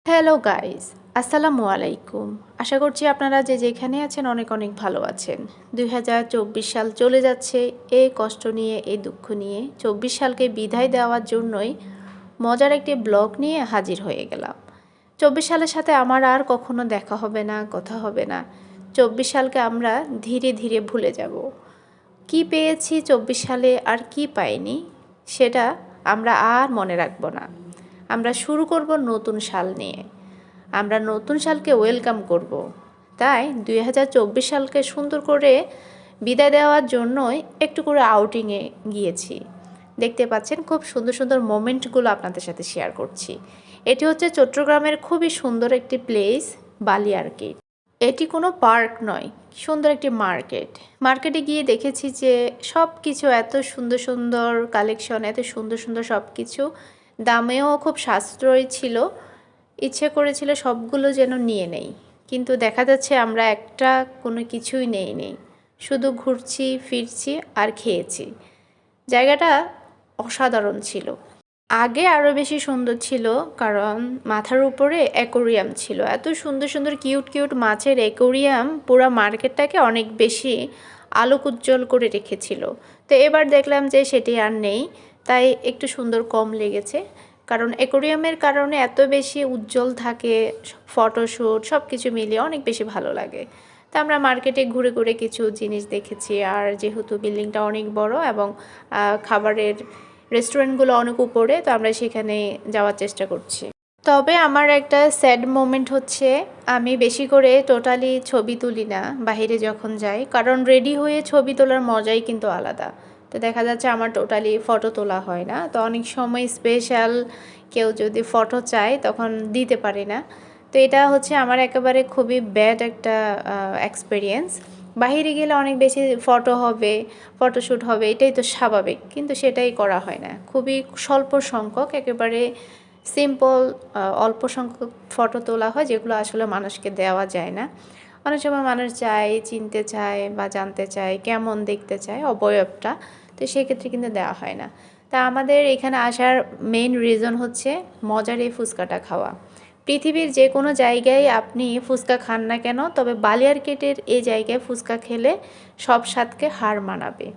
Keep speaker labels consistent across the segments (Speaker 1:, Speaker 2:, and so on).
Speaker 1: Hello guys, আসসালামু আলাইকুম। আশা করছি আপনারা যে যেখানে আছেন অনেক অনেক ভালো আছেন। 2024 সাল চলে যাচ্ছে, এই কষ্ট নিয়ে, এই দুঃখ নিয়ে। 24 সালকে বিদায় দেওয়ার জন্যই মজার একটি ব্লগ নিয়ে হাজির হয়ে গেলাম। 24 সালের সাথে আমার আর কখনো দেখা হবে না, কথা হবে না। 24 সালকে আমরা ধীরে ধীরে ভুলে যাব। কি পেয়েছি 24 সালে আর কি পাইনি, সেটা আমরা আর মনে রাখবো না। আমরা শুরু করব নতুন সাল নিয়ে। আমরা নতুন সালকে ওয়েলকাম করব। তাই 2024 সালকে সুন্দর করে বিদায় দেওয়ার জন্যই একটু করে আউটিংয়ে গিয়েছি। দেখতে পাচ্ছেন খুব সুন্দর সুন্দর মোমেন্টগুলো আপনাদের সাথে শেয়ার করছি। এটি হচ্ছে চট্টগ্রামের খুবই সুন্দর একটি প্লেস, বালিয়ারকেট। এটি কোনো পার্ক নয়, সুন্দর একটি মার্কেট। মার্কেটে গিয়ে দেখেছি যে সব কিছু এত সুন্দর সুন্দর কালেকশন, এত সুন্দর সুন্দর সব কিছু, দামেও খুব সাশ্রয়ী ছিল। ইচ্ছে করেছিল সবগুলো যেন নিয়ে নেই, কিন্তু দেখা যাচ্ছে আমরা কোনো কিছুই নেই। শুধু ঘুরছি ফিরছি আর খেয়েছি। জায়গাটা অসাধারণ ছিল। আগে আরও বেশি সুন্দর ছিল, কারণ মাথার উপরে অ্যাকোরিয়াম ছিল। এত সুন্দর সুন্দর কিউট কিউট মাছের অ্যাকোরিয়াম পুরো মার্কেটটাকে অনেক বেশি আলোক উজ্জ্বল করে রেখেছিল। তো এবার দেখলাম যে সেটি আর নেই, তাই একটু সুন্দর কম লেগেছে। কারণ অ্যাকোরিয়ামের কারণে এত বেশি উজ্জ্বল থাকে, ফটোশ্যুট সব কিছু মিলিয়ে অনেক বেশি ভালো লাগে। তো আমরা মার্কেটে ঘুরে ঘুরে কিছু জিনিস দেখেছি। আর যেহেতু বিল্ডিংটা অনেক বড় এবং খাবারের রেস্টুরেন্টগুলো অনেক উপরে, তো আমরা সেখানে যাওয়ার চেষ্টা করছি। তবে আমার একটা স্যাড মোমেন্ট হচ্ছে, আমি বেশি করে টোটালি ছবি তুলি না বাইরে যখন যাই, কারণ রেডি হয়ে ছবি তোলার মজাই কিন্তু আলাদা। তো দেখা যাচ্ছে আমার টোটালি ফটো তোলা হয় না। তো অনেক সময় স্পেশাল কেউ যদি ফটো চায় তখন দিতে পারি না। তো এটা হচ্ছে আমার একেবারে খুবই ব্যাড একটা এক্সপিরিয়েন্স। বাহিরে গেলে অনেক বেশি ফটো হবে, ফটোশ্যুট হবে, এটাই তো স্বাভাবিক, কিন্তু সেটাই করা হয় না। খুবই স্বল্প সংখ্যক, একেবারে সিম্পল অল্প সংখ্যক ফটো তোলা হয়, যেগুলো আসলে মানুষকে দেওয়া যায় না। অনেক সময় মানুষ চায়, চিনতে চায় বা জানতে চায়, কেমন দেখতে চায় অবয়বটা, তো সেক্ষেত্রে কিন্তু দেওয়া হয় না। তা আমাদের এখানে আসার মেইন রিজন হচ্ছে মজার এই ফুচকাটা খাওয়া। পৃথিবীর যে কোনো জায়গায় আপনি ফুচকা খান না কেন, তবে বালিয়ারকেটের এই জায়গায় ফুচকা খেলে সব স্বাদকে হার মানাবে।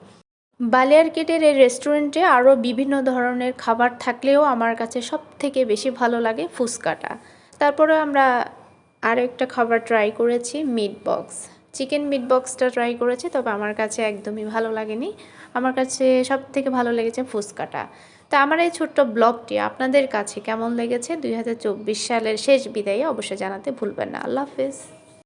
Speaker 1: বালিয়ারকেটের এই রেস্টুরেন্টে আরও বিভিন্ন ধরনের খাবার থাকলেও আমার কাছে সব থেকে বেশি ভালো লাগে ফুচকাটা। তারপরে আমরা আরও একটা খাবার ট্রাই করেছি, মিট বক্স। চিকেন মিট বক্সটা ট্রাই করেছি, তবে আমার কাছে একদমই ভালো লাগেনি। আমার কাছে সব থেকে ভালো লেগেছে ফুচকাটা। তা আমার এই ছোট্ট ব্লগটি আপনাদের কাছে কেমন লেগেছে 2024 সালের শেষ বিদায়ে অবশ্যই জানাতে ভুলবেন না। আল্লাহ হাফেজ।